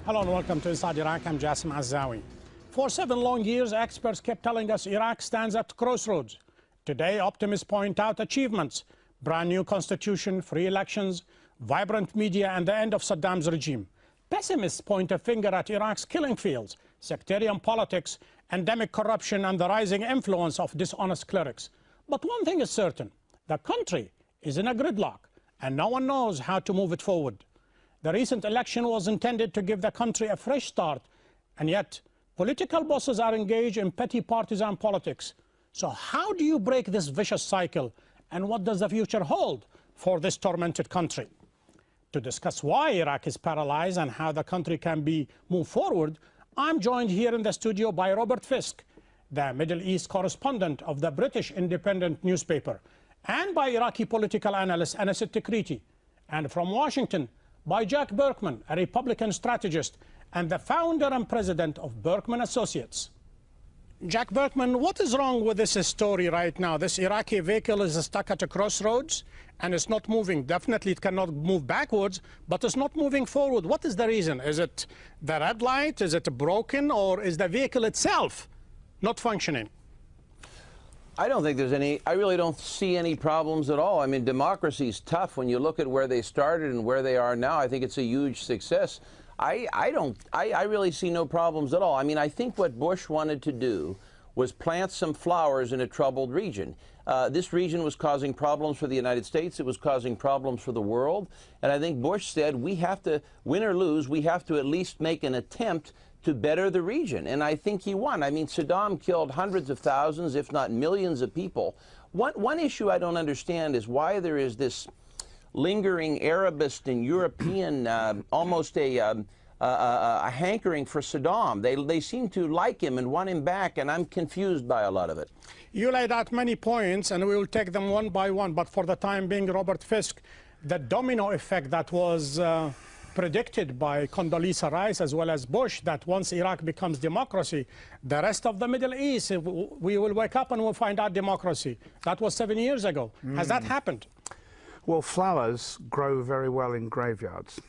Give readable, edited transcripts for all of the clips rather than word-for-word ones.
Hello and welcome to Inside Iraq. I'm Jassim Azzawi. For 7 long years, experts kept telling us Iraq stands at crossroads. Today, optimists point out achievements: brand new constitution, free elections, vibrant media, and the end of Saddam's regime. Pessimists point a finger at Iraq's killing fields, sectarian politics, endemic corruption, and the rising influence of dishonest clerics. But one thing is certain: the country is in a gridlock, and no one knows how to move it forward. The recent election was intended to give the country a fresh start, and yet political bosses are engaged in petty partisan politics. So how do you break this vicious cycle, and what does the future hold for this tormented country? To discuss why Iraq is paralyzed and how the country can be moved forward, I'm joined here in the studio by Robert Fisk, the Middle East correspondent of the British independent newspaper, and by Iraqi political analyst Anas Tikriti, and from Washington by Jack Berkman, a Republican strategist and the founder and president of Berkman Associates. Jack Berkman, what is wrong with this story right now? This Iraqi vehicle is stuck at a crossroads and it's not moving. Definitely it cannot move backwards, but it's not moving forward. What is the reason? Is it the red light? Is it broken? Or is the vehicle itself not functioning? I don't think there's any, I really don't see any problems at all. I mean, democracy is tough. When you look at where they started and where they are now, I think it's a huge success. I really see no problems at all. I mean, I think what Bush wanted to do was plant some flowers in a troubled region. This region was causing problems for the United States. It was causing problems for the world. And I think Bush said, we have to, win or lose, we have to at least make an attempt to better the region. And I think he won. I mean, Saddam killed hundreds of thousands, if not millions of people. One issue I don't understand is why there is this lingering Arabist and European, almost a hankering for Saddam. They seem to like him and want him back, and I'm confused by a lot of it. You laid out many points, and we will take them one by one. But for the time being, Robert Fisk, the domino effect that was predicted by Condoleezza Rice as well as Bush, that once Iraq becomes democracy, the rest of the Middle East, we will wake up and we'll find out democracy. That was 7 years ago. Has that happened? Well, flowers grow very well in graveyards.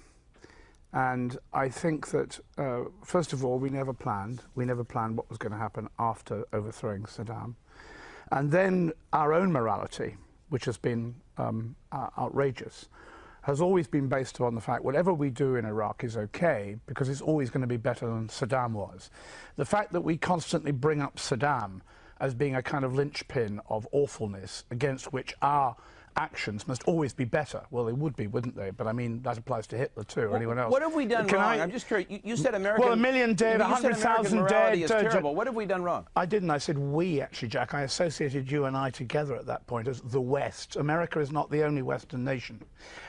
And I think that, first of all, we never planned what was going to happen after overthrowing Saddam. And then our own morality, which has been outrageous, has always been based upon the fact whatever we do in Iraq is okay because it's always going to be better than Saddam was. The fact that we constantly bring up Saddam as being a kind of linchpin of awfulness against which our actions must always be better. Well, they would be, wouldn't they? But I mean, that applies to Hitler too, or anyone else. What have we done wrong? I'm just curious. You said American... Well, 1 million dead, 100,000 dead. Is terrible. What have we done wrong? I didn't. I said we, actually, Jack. I associated you and I together at that point as the West. America is not the only Western nation.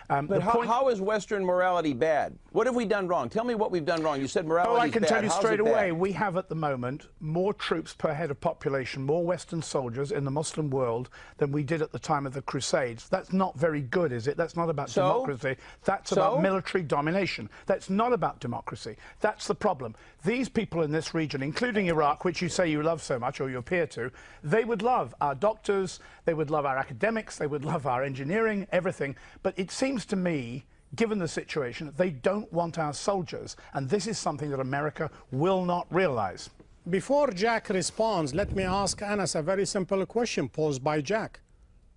But how is Western morality bad? What have we done wrong? Tell me what we've done wrong. You said morality is bad. Oh, I can tell you straight away. We have at the moment more troops per head of population, more Western soldiers in the Muslim world than we did at the time of the Crusades. That's not very good, is it? That's not about democracy. That's about military domination. That's not about democracy. That's the problem. These people in this region, including Iraq, which you say you love so much, or you appear to, they would love our doctors, they would love our academics, they would love our engineering, everything. But it seems to me, given the situation, they don't want our soldiers. And this is something that America will not realize. Before Jack responds, let me ask Anas a very simple question posed by Jack.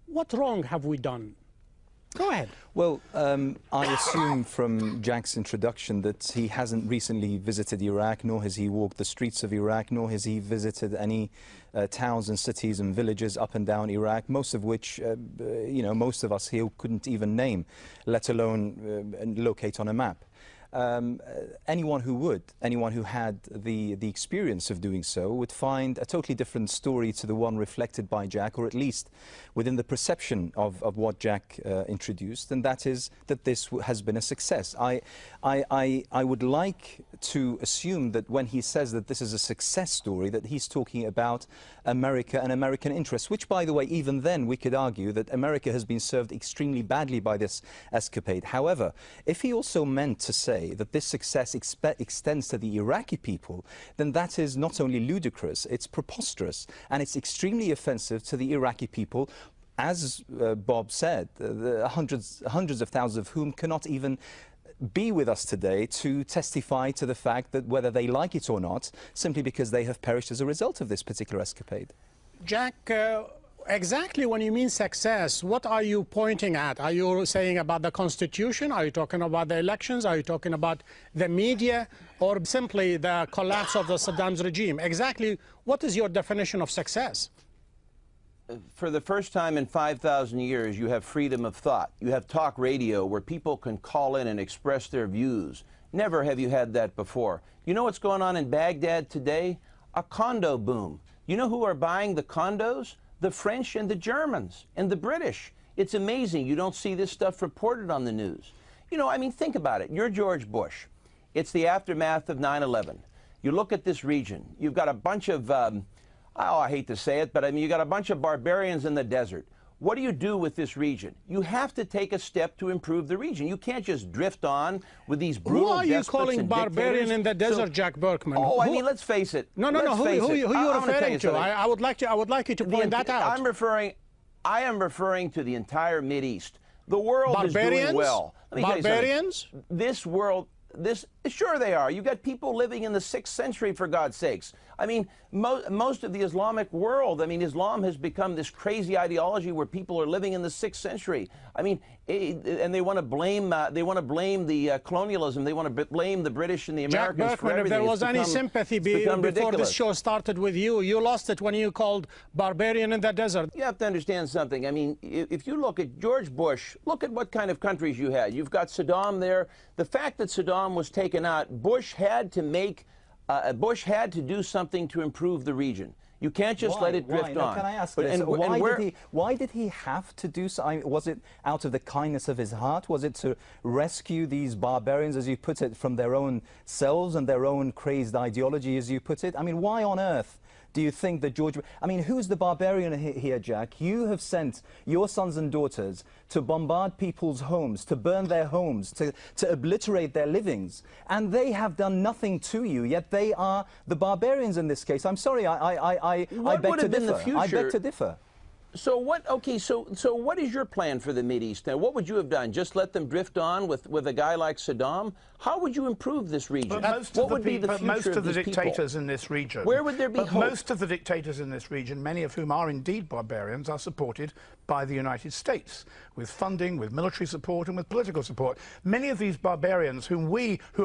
What wrong have we done? Go ahead. Well, I assume from Jack's introduction that he hasn't recently visited Iraq, nor has he walked the streets of Iraq, nor has he visited any towns and cities and villages up and down Iraq, most of which, you know, most of us here couldn't even name, let alone locate on a map. Anyone who had the experience of doing so would find a totally different story to the one reflected by Jack, or at least within the perception of what Jack introduced, and that is that this has been a success. I would like to assume that when he says that this is a success story, that he's talking about America and American interests, which, by the way, even then we could argue that America has been served extremely badly by this escapade. However, if he also meant to say that this success extends to the Iraqi people, then that is not only ludicrous, it's preposterous, and it's extremely offensive to the Iraqi people, as Bob said, hundreds of thousands of whom cannot even be with us today to testify to the fact that whether they like it or not, simply because they have perished as a result of this particular escapade. Jack, exactly when you mean success, what are you pointing at? Are you saying about the Constitution? Are you talking about the elections? Are you talking about the media? Or simply the collapse of the Saddam's regime? Exactly what is your definition of success? For the first time in 5,000 years, you have freedom of thought. You have talk radio where people can call in and express their views. Never have you had that before. You know what's going on in Baghdad today? A condo boom. You know who are buying the condos? The French and the Germans and the British. It's amazing. You don't see this stuff reported on the news. You know, I mean, think about it. You're George Bush. It's the aftermath of 9/11. You look at this region. You've got a bunch of, I hate to say it, but I mean, you got a bunch of barbarians in the desert. What do you do with this region? You have to take a step to improve the region. You can't just drift on with these brutal despots. Who are you despots calling and barbarian in the desert, Jack Berkman? Oh, I mean, let's face it. No. Who are you referring to? I would like you to point that out. I am referring to the entire Mideast. The world is doing well. Let me tell you Barbarians? This world. Sure they are. You've got people living in the 6th century, for God's sakes. I mean, most of the Islamic world, I mean, Islam has become this crazy ideology where people are living in the 6th century. I mean, and they want to blame the colonialism. They want to blame the British and the Americans Jack Berkman, for everything. if there was any sympathy before this show started with you, you lost it when you called barbarian in the desert. You have to understand something. I mean, if you look at George Bush, look at what kind of countries you had. You've got Saddam there. The fact that Saddam was taken out, Bush had to do something to improve the region. You can't just let it drift on. Can I ask but, this? and why did he have to do so? I mean, was it out of the kindness of his heart? Was it to rescue these barbarians, as you put it, from their own selves and their own crazed ideology, as you put it? I mean, why on earth do you think that George... I mean, who's the barbarian here, Jack? You have sent your sons and daughters to bombard people's homes, to burn their homes, to obliterate their livings, and they have done nothing to you, yet they are the barbarians in this case. I'm sorry, I beg to differ. I beg to differ. So what? Okay, so what is your plan for the Mideast now? What would you have done? Just let them drift on with a guy like Saddam? How would you improve this region? Most of the dictators in this region. Where would there be hope? Most of the dictators in this region, many of whom are indeed barbarians, are supported by the United States with funding, with military support, and with political support. Many of these barbarians, who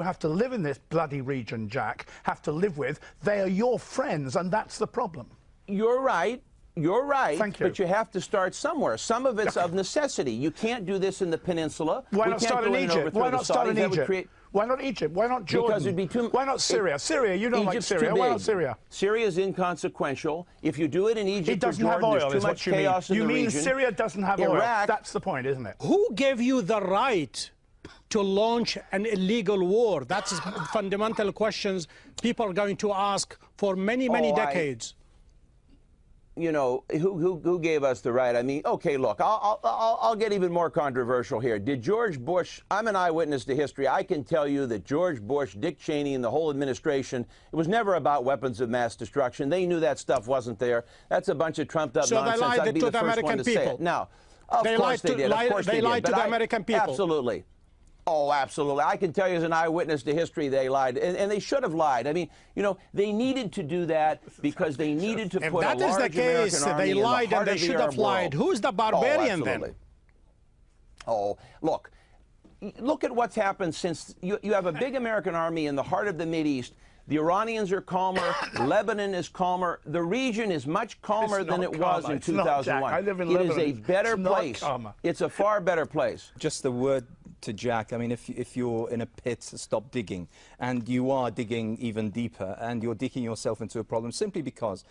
have to live in this bloody region, Jack, have to live with, they are your friends, and that's the problem. You're right. You're right, Thank you. But you have to start somewhere. Some of it's of necessity. You can't do this in the peninsula. Why not start in Egypt? Why not start in Egypt? Why not Egypt? Why not Jordan? Because it'd be too... Why not Syria? Syria, you don't like Syria. Why not Syria? Syria is inconsequential. If you do it in Egypt or Jordan, there's too much chaos in the region. You mean Syria doesn't have oil? That's the point, isn't it? Who gave you the right to launch an illegal war? That's fundamental questions people are going to ask for many decades. You know, who gave us the right? I mean, okay, look, I'll get even more controversial here. Did George Bush, I'm an eyewitness to history, I can tell you that George Bush, Dick Cheney, and the whole administration, it was never about weapons of mass destruction. They knew that stuff wasn't there. That's a bunch of trumped up nonsense. So they lied to the American people. Now, of course they did. They lied to the American people. Absolutely. Oh, absolutely. I can tell you as an eyewitness to history, they lied. And they should have lied. I mean, you know, they needed to do that because they needed to put a large American army in the heart of the Arab world. If that is the case, they lied and they should have lied. Who's the barbarian then? Oh, look at what's happened since you have a big American army in the heart of the Mideast. The Iranians are calmer. Lebanon is calmer. The region is much calmer than it was in 2001. It is a better place. It's a far better place. Just the word to Jack, I mean, if you're in a pit, stop digging. And you are digging even deeper, and you're digging yourself into a problem simply because,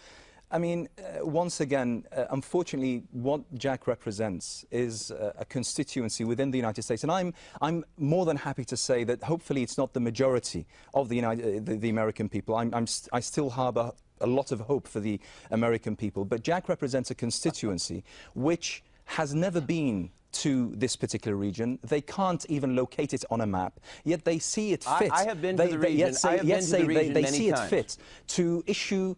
I mean, once again, unfortunately, what Jack represents is a constituency within the United States. And I'm more than happy to say that hopefully it's not the majority of the American people. I still harbor a lot of hope for the American people. But Jack represents a constituency which has never been to this particular region. They can't even locate it on a map, yet they see it fit. I have been to the region. I have been to the region many times. They see it fit to issue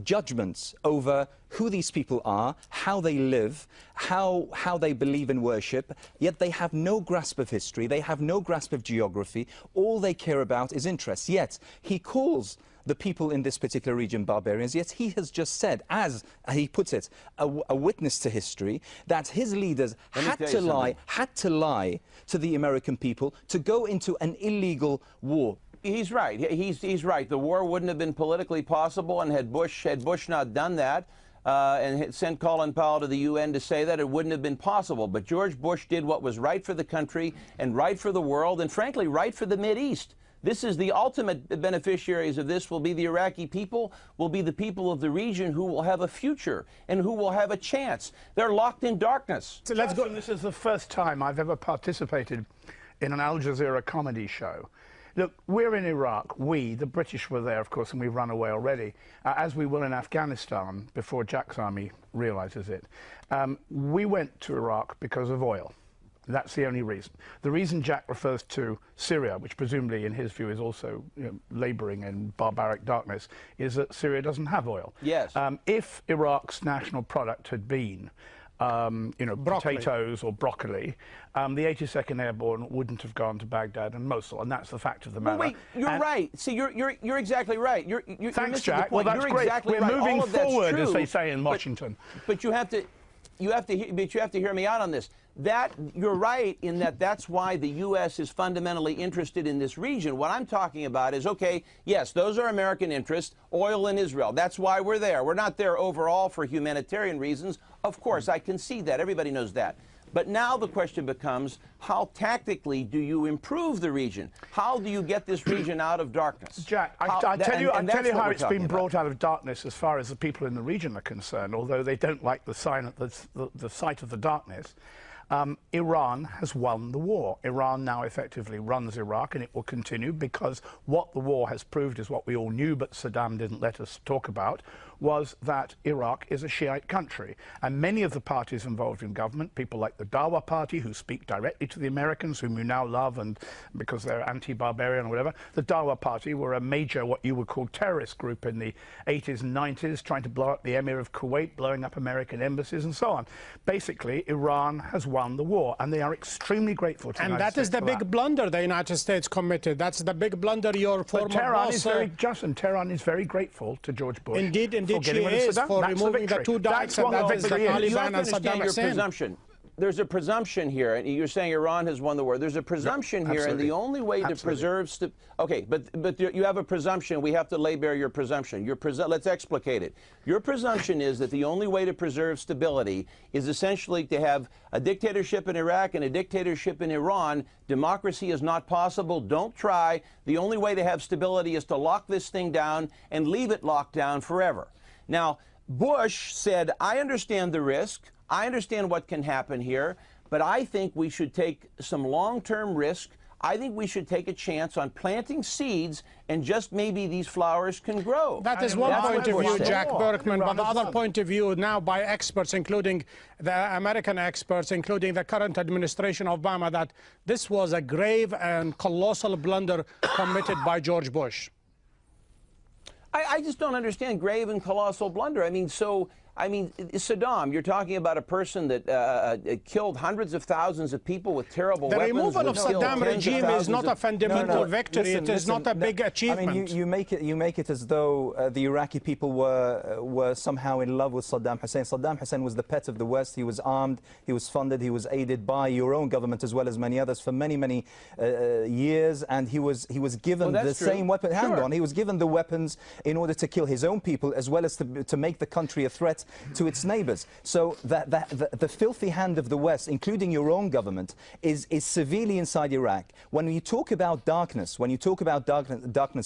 judgments over who these people are, how they live, how they believe in worship, yet they have no grasp of history, they have no grasp of geography. All they care about is interests. Yet he calls the people in this particular region barbarians, yet he has just said, as he puts it, a witness to history, that his leaders had to lie to the American people to go into an illegal war. He's right. He's right. The war wouldn't have been politically possible, and had Bush not done that and had sent Colin Powell to the UN to say that, it wouldn't have been possible. But George Bush did what was right for the country and right for the world, and frankly, right for the Mideast. This is the ultimate beneficiaries of this will be the Iraqi people, will be the people of the region who will have a future and who will have a chance. They're locked in darkness. So let's go. This is the first time I've ever participated in an Al Jazeera comedy show. Look, we're in Iraq. We, the British, were there, of course, and we've run away already, as we will in Afghanistan before Jack's army realizes it. We went to Iraq because of oil. That's the only reason. The reason Jack refers to Syria, which presumably in his view is also labouring in barbaric darkness, is that Syria doesn't have oil. Yes. If Iraq's national product had been potatoes or broccoli, the 82nd Airborne wouldn't have gone to Baghdad and Mosul, and that's the fact of the matter. Well, wait, you're right. See, you're exactly right. Thanks, Jack. Well, that's you're great. Exactly We're right. moving forward, as they say in Washington. But you have to hear me out on this. You're right in that's why the U.S. is fundamentally interested in this region. What I'm talking about is, okay, yes, those are American interests, oil in Israel. That's why we're there. We're not there overall for humanitarian reasons. Of course, I concede that. Everybody knows that. But now the question becomes, how tactically do you improve the region? How do you get this region out of darkness? Jack, I'll tell you how it's been brought out of darkness as far as the people in the region are concerned, although they don't like the sight of the darkness. Iran has won the war. Iran now effectively runs Iraq, and it will continue, because what the war has proved is what we all knew, but Saddam didn't let us talk about, was that Iraq is a Shiite country. And many of the parties involved in government, people like the Dawa Party, who speak directly to the Americans, whom you now love, and because they're anti-barbarian or whatever, the Dawa Party were a major, what you would call, terrorist group in the 80s and 90s, trying to blow up the Emir of Kuwait, blowing up American embassies and so on. Basically, Iran has won the war, and they are extremely grateful to the United States. And that is the big blunder the United States committed. That's the big blunder your former boss... Tehran is very just, and Tehran is very grateful to George Bush. Indeed, she is, for removing the two dikes, and that is the Taliban and Saddam Hussein. There's a presumption here, and you're saying Iran has won the war. There's a presumption here, and the only way to preserve... Okay, but you have a presumption. We have to lay bare your presumption. Let's explicate it. Your presumption is that the only way to preserve stability is essentially to have a dictatorship in Iraq and a dictatorship in Iran. Democracy is not possible. Don't try. The only way to have stability is to lock this thing down and leave it locked down forever. Now, Bush said, I understand the risk. I understand what can happen here, but I think we should take some long-term risk. I think we should take a chance on planting seeds, and just maybe these flowers can grow. That is one point of view, Jack Berkman, but the other point of view now by experts, including the American experts, including the current administration of Obama, that this was a grave and colossal blunder committed by George Bush. I just don't understand grave and colossal blunder. I mean, Saddam, you're talking about a person that killed hundreds of thousands of people with terrible weapons. The removal of Saddam regime is not a fundamental victory. It is not a big achievement. I mean, you make it as though the Iraqi people were somehow in love with Saddam Hussein. Saddam Hussein was the pet of the West. He was armed, he was funded, he was aided by your own government as well as many others for many years, and he was given the same weapon. Hang on, he was given the weapons in order to kill his own people as well as to make the country a threat to its neighbors. So the filthy hand of the West, including your own government, is severely inside Iraq. When you talk about darkness,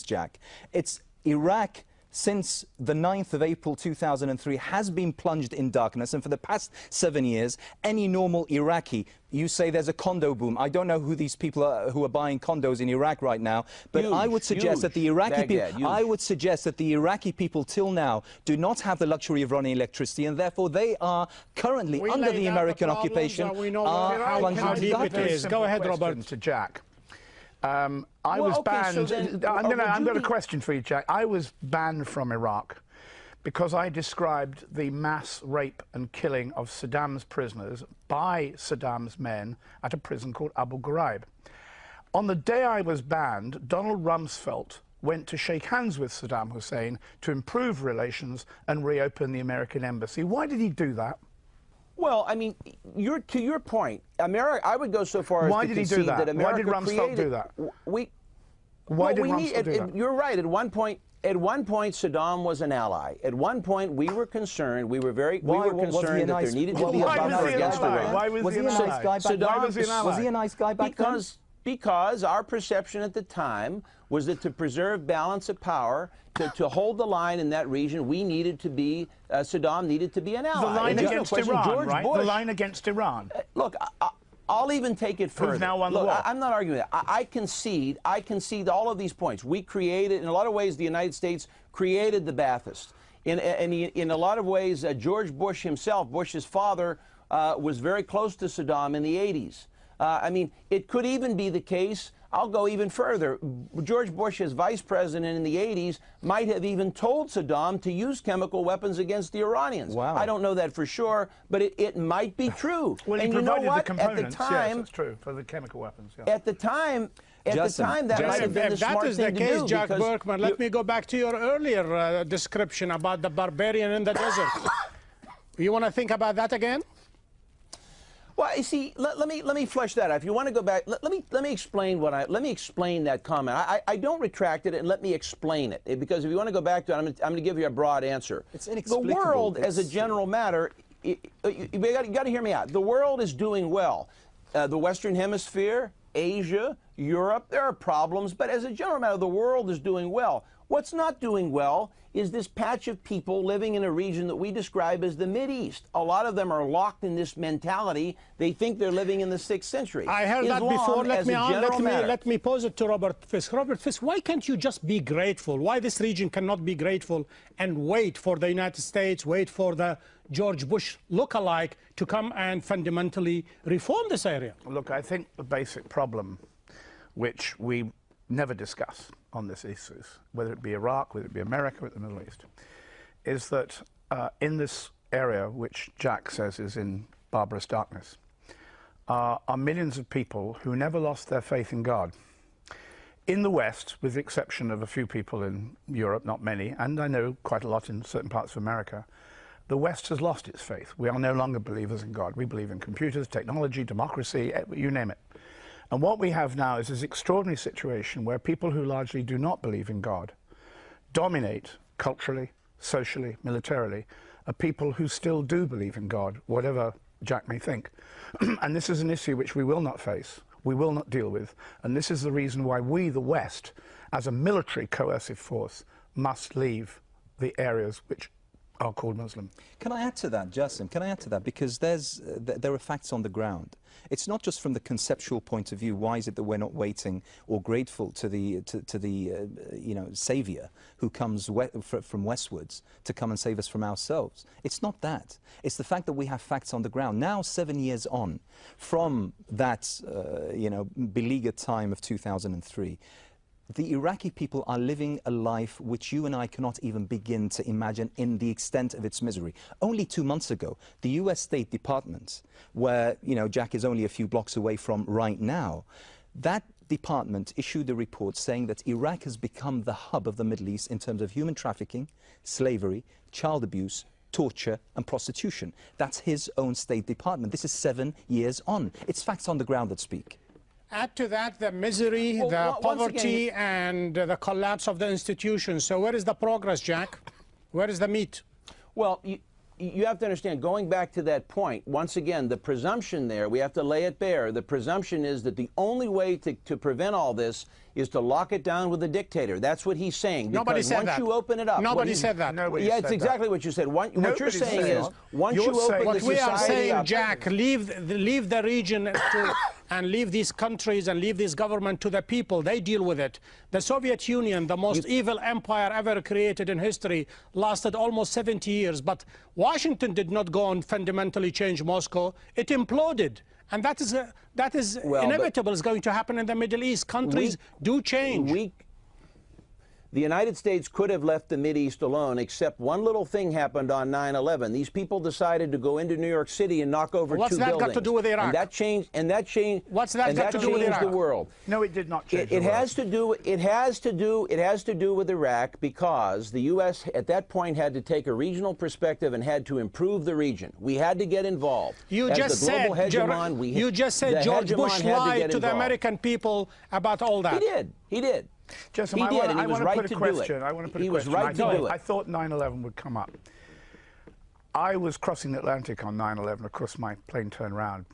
Jack, it's Iraq since the 9th of April 2003 has been plunged in darkness, and for the past 7 years, any normal Iraqi, you say there's a condo boom. I don't know who these people are who are buying condos in Iraq right now, but I would suggest that the Iraqi people till now do not have the luxury of running electricity, and therefore they are currently under the American occupation. We know how deep it is. Go ahead, Robert. To Jack. I was banned. I've got a question for you, Jack. I was banned from Iraq because I described the mass rape and killing of Saddam's prisoners by Saddam's men at a prison called Abu Ghraib. On the day I was banned, Donald Rumsfeld went to shake hands with Saddam Hussein to improve relations and reopen the American embassy. Why did he do that? Well, I mean, to your point, America. I would go so far as Why to did he concede do that? that America Why did Rumsfeld do that? Why did Rumsfeld do that? You're right. At one point, Saddam was an ally. At one point, we were concerned. We were concerned that there needed to be a buffer against Iran. Why was he a nice guy back then? Was he a nice guy back then? Because our perception at the time was that to preserve balance of power, to hold the line in that region, we needed to be, Saddam needed to be an ally. The line against Iran, George right? Bush, The line against Iran. Look, I'll even take it further. Who's now won the war? I'm not arguing that. I concede all of these points. We created, in a lot of ways, the United States created the Ba'athists. In a lot of ways, George Bush himself, Bush's father, was very close to Saddam in the 80s. I mean, it could even be the case, I'll go even further. George Bush, as vice president in the 80s, might have even told Saddam to use chemical weapons against the Iranians. Wow. I don't know that for sure, but it might be true. Well, and he you know provided what? the components, At the time, yes, that's true, for the chemical weapons. Yeah. At the time, that might have been the If that smart is the thing to case, do. Jack because Berkman, let me go back to your earlier description about the barbarian in the desert. You want to think about that again? Well, you see, let me flesh that out. If you want to go back, let me explain that comment. I don't retract it, and let me explain it, because if you want to go back to it, I'm going to give you a broad answer. It's inexplicable. The world, as a general matter, you got to hear me out. The world is doing well. The Western Hemisphere, Asia, Europe, there are problems, but as a general matter, the world is doing well. What's not doing well is this patch of people living in a region that we describe as the Mideast. A lot of them are locked in this mentality. They think they're living in the 6th century. I heard that before. Let me pose it to Robert Fisk. Robert Fisk, why can't you just be grateful? Why this region cannot be grateful and wait for the United States, wait for the George Bush lookalike to come and fundamentally reform this area? Look, I think the basic problem, which we never discuss on this issue, whether it be Iraq, whether it be America, or the Middle East, is that in this area, which Jack says is in barbarous darkness, are millions of people who never lost their faith in God. In the West, with the exception of a few people in Europe, not many, and I know quite a lot in certain parts of America, the West has lost its faith. We are no longer believers in God. We believe in computers, technology, democracy, you name it. And what we have now is this extraordinary situation where people who largely do not believe in God dominate culturally, socially, militarily, are people who still do believe in God, whatever Jack may think. And this is an issue which we will not face, we will not deal with, and this is the reason why we, the West, as a military coercive force, must leave the areas which are called Muslim. Can I add to that, Jassim? Can I add to that? Because there are facts on the ground. It's not just from the conceptual point of view. Why is it that we're not waiting or grateful to the savior who comes from westwards to come and save us from ourselves? It's not that. It's the fact that we have facts on the ground. Now, 7 years on from that, beleaguered time of 2003. The Iraqi people are living a life which you and I cannot even begin to imagine in the extent of its misery. Only 2 months ago, the US State Department, where, Jack is only a few blocks away from right now, that department issued a report saying that Iraq has become the hub of the Middle East in terms of human trafficking, slavery, child abuse, torture and prostitution. That's his own State Department. This is 7 years on. It's facts on the ground that speak. Add to that the misery, the poverty, and the collapse of the institutions. So where is the progress, Jack? Where is the meat? Well, you have to understand, going back to that point, once again, the presumption there, we have to lay it bare. The presumption is that the only way to prevent all this is to lock it down with a dictator. That's what he's saying. Nobody said that. Once you open it up... Nobody said that. Yeah, it's exactly what you said. What you're saying is, once you open the society up... What we are saying, Jack, leave the region and leave these countries and leave this government to the people. They deal with it. The Soviet Union, the most evil empire ever created in history, lasted almost 70 years. But Washington did not go and fundamentally change Moscow. It imploded. And that is inevitable. It's going to happen in the Middle East. Countries do change. The United States could have left the Mideast alone, except one little thing happened on 9/11. These people decided to go into New York City and knock over What's two that buildings. got to do with Iraq? And that changed. What's that got to do with Iraq? The world. No, it did not change. It has to do. It has to do with Iraq, because the U.S. at that point had to take a regional perspective and had to improve the region. We had to get involved. You As just the global said, hegemon, you just said the George hegemon Bush had to lied get to the involved. American people about all that. He did. He did. Jessam, He did, and he was right put to a do it. question. I want to put He a was question. right to do it. I thought 9/11 would come up. I was crossing the Atlantic on 9/11. Of course, my plane turned around.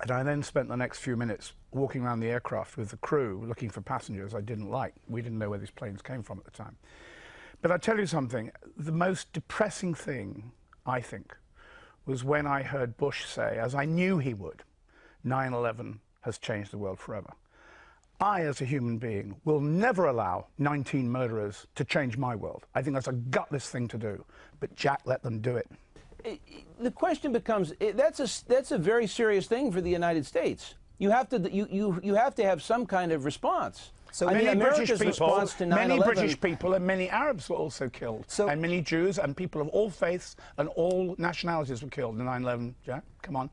And I then spent the next few minutes walking around the aircraft with the crew looking for passengers I didn't like. We didn't know where these planes came from at the time. But I tell you something, the most depressing thing, I think, was when I heard Bush say, as I knew he would, 9/11 has changed the world forever. I, as a human being, will never allow 19 murderers to change my world. I think that's a gutless thing to do. But Jack let them do it. The question becomes, that's a very serious thing for the United States. You have to have some kind of response. So I mean, many America's British people, response to 9/11, many British people and many Arabs were also killed. And many Jews and people of all faiths and all nationalities were killed in 9/11. Jack, come on.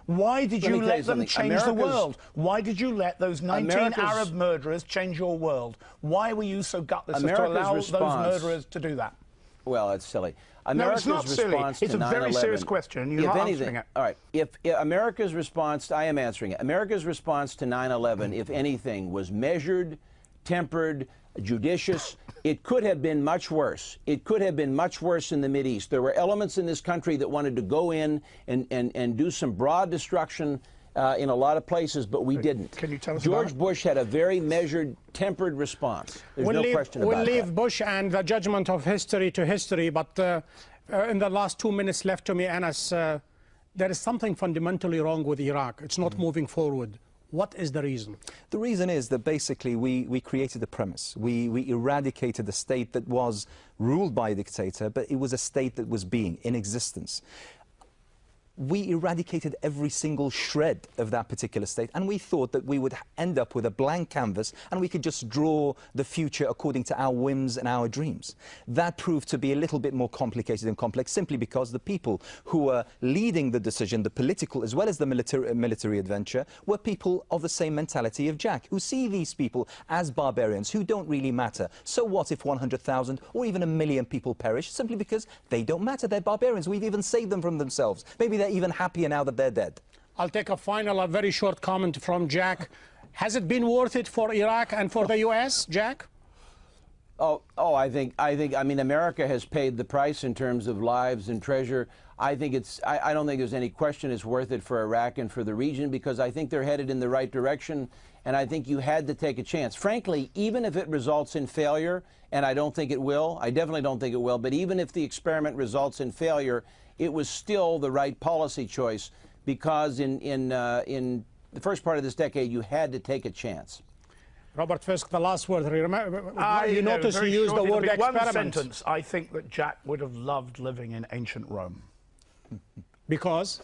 Why did you let them change the world? Why did you let those 19 Arab murderers change your world? Why were you so gutless as to allow those murderers to do that? Well, it's silly. No, it's not silly. It's a very serious question. You're not answering it. All right. If America's response, I am answering it. America's response to 9/11, if anything, was measured, tempered, judicious. It could have been much worse. It could have been much worse in the Mideast. There were elements in this country that wanted to go in and do some broad destruction in a lot of places, but we didn't. Can you tell us George Bush had a very measured, tempered response. There's no question about that. We'll leave Bush and the judgment of history to history, but in the last 2 minutes left to me, Anas, there is something fundamentally wrong with Iraq. It's not moving forward. What is the reason? The reason is that basically we created the premise. We eradicated the state that was ruled by a dictator, but it was a state that was being in existence. We eradicated every single shred of that particular state, and we thought that we would end up with a blank canvas and we could just draw the future according to our whims and our dreams. That proved to be a little bit more complicated and complex, simply because the people who were leading the decision, the political as well as the military adventure, were people of the same mentality of Jack, who see these people as barbarians who don't really matter. So what if 100,000 or even 1 million people perish simply because they don't matter? They're barbarians. We've even saved them from themselves. Maybe they're even happier now that they're dead. I'll take a final, a very short comment from Jack. Has it been worth it for Iraq and for the U.S., Jack? I mean, America has paid the price in terms of lives and treasure. I don't think there's any question it's worth it for Iraq and for the region, because I think they're headed in the right direction, and I think you had to take a chance. Frankly, even if it results in failure, and I don't think it will, I definitely don't think it will, but even if the experiment results in failure, it was still the right policy choice, because in the first part of this decade, you had to take a chance. Robert Fisk, the last word. You notice you used the word experiment. One sentence. I think that Jack would have loved living in ancient Rome. Because?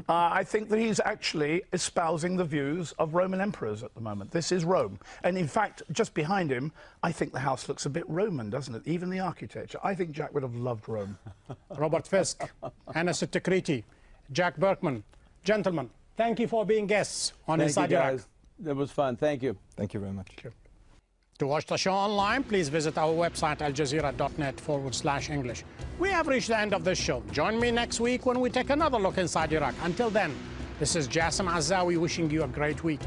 I think that he's actually espousing the views of Roman emperors at the moment. This is Rome. And in fact, just behind him, I think the house looks a bit Roman, doesn't it? Even the architecture. I think Jack would have loved Rome. Robert Fisk, Anas Takriti, Jack Berkman. Gentlemen, thank you for being guests on Inside Iraq. That was fun. Thank you. Thank you very much. To watch the show online, please visit our website, aljazeera.net/English. We have reached the end of this show. Join me next week when we take another look inside Iraq. Until then, this is Jassim Azzawi wishing you a great week.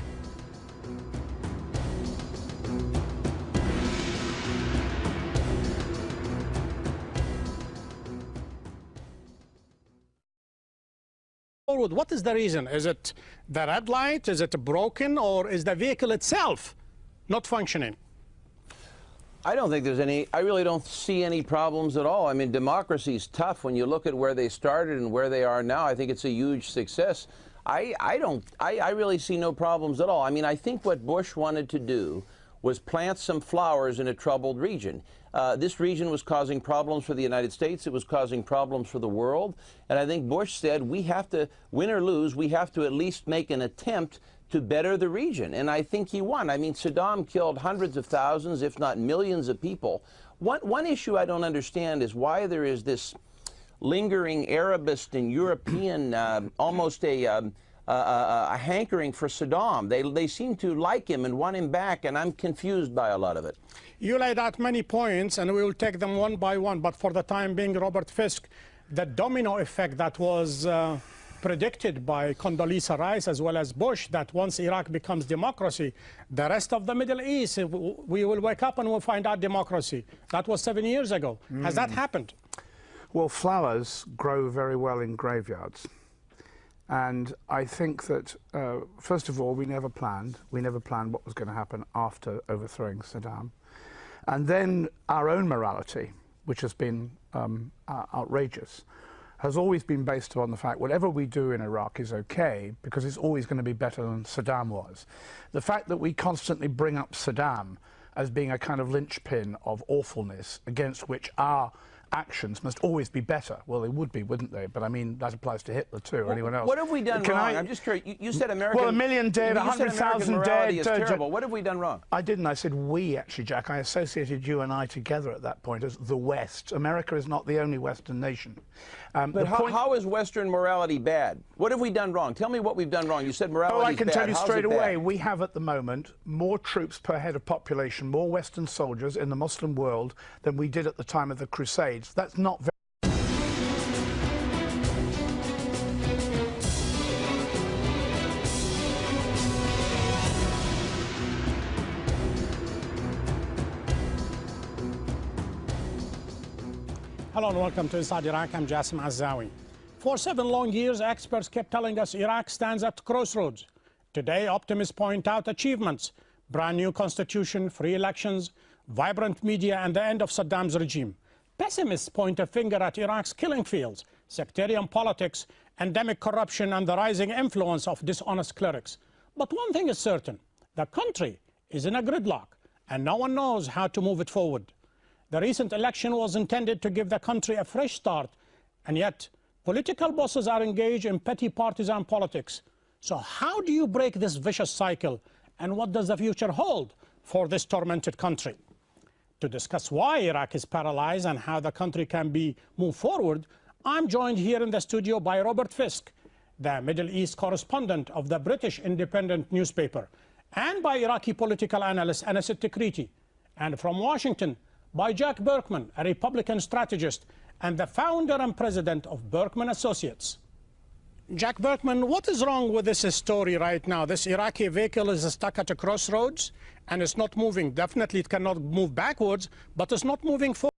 What is the reason? Is it the red light? Is it broken? Or is the vehicle itself not functioning? I don't think there's any, I really don't see any problems at all. I mean, democracy's tough. When you look at where they started and where they are now, I think it's a huge success. I really see no problems at all. I mean, I think what Bush wanted to do was plant some flowers in a troubled region. This region was causing problems for the United States. It was causing problems for the world. And I think Bush said, we have to, win or lose, we have to at least make an attempt to better the region, and I think he won. I mean, Saddam killed hundreds of thousands, if not millions of people. One issue I don't understand is why there is this lingering Arabist and European, almost a hankering for Saddam. They seem to like him and want him back, and I'm confused by a lot of it. You laid out many points, and we will take them one by one, but for the time being, Robert Fisk, the domino effect that was predicted by Condoleezza Rice as well as Bush, that once Iraq becomes democracy, the rest of the Middle East, we will wake up and we'll find out democracy. That was 7 years ago. Has that happened? Well, flowers grow very well in graveyards. And I think that, first of all, we never planned what was going to happen after overthrowing Saddam. And then our own morality, which has been outrageous, has always been based on the fact whatever we do in Iraq is okay because it's always going to be better than Saddam was. The fact that we constantly bring up Saddam as being a kind of linchpin of awfulness against which our actions must always be better. Well, they would be, wouldn't they? But I mean, that applies to Hitler too, or anyone else. What have we done wrong? I'm just curious. You said American... Well, 1 million dead, 100,000 dead. Is terrible. What have we done wrong? I didn't. I said we, actually, Jack. I associated you and I together at that point as the West. America is not the only Western nation. But how is Western morality bad? What have we done wrong? Tell me what we've done wrong. You said morality is bad. Oh, I can tell you straight away. We have at the moment more troops per head of population, more Western soldiers in the Muslim world than we did at the time of the Crusades. That's not very... Hello and welcome to Inside Iraq. I'm Jassim Azzawi. For 7 long years, experts kept telling us Iraq stands at crossroads. Today, optimists point out achievements: brand new constitution, free elections, vibrant media, and the end of Saddam's regime. Pessimists point a finger at Iraq's killing fields, sectarian politics, endemic corruption, and the rising influence of dishonest clerics. But one thing is certain: the country is in a gridlock, and no one knows how to move it forward. The recent election was intended to give the country a fresh start, and yet political bosses are engaged in petty partisan politics. So how do you break this vicious cycle, and what does the future hold for this tormented country? To discuss why Iraq is paralyzed and how the country can be moved forward, I'm joined here in the studio by Robert Fisk, the Middle East correspondent of the British Independent newspaper, and by Iraqi political analyst Anas Tikriti, and from Washington, by Jack Berkman, a Republican strategist and the founder and president of Berkman Associates. Jack Berkman, what is wrong with this story right now? This Iraqi vehicle is stuck at a crossroads and it's not moving. Definitely it cannot move backwards, but it's not moving forward.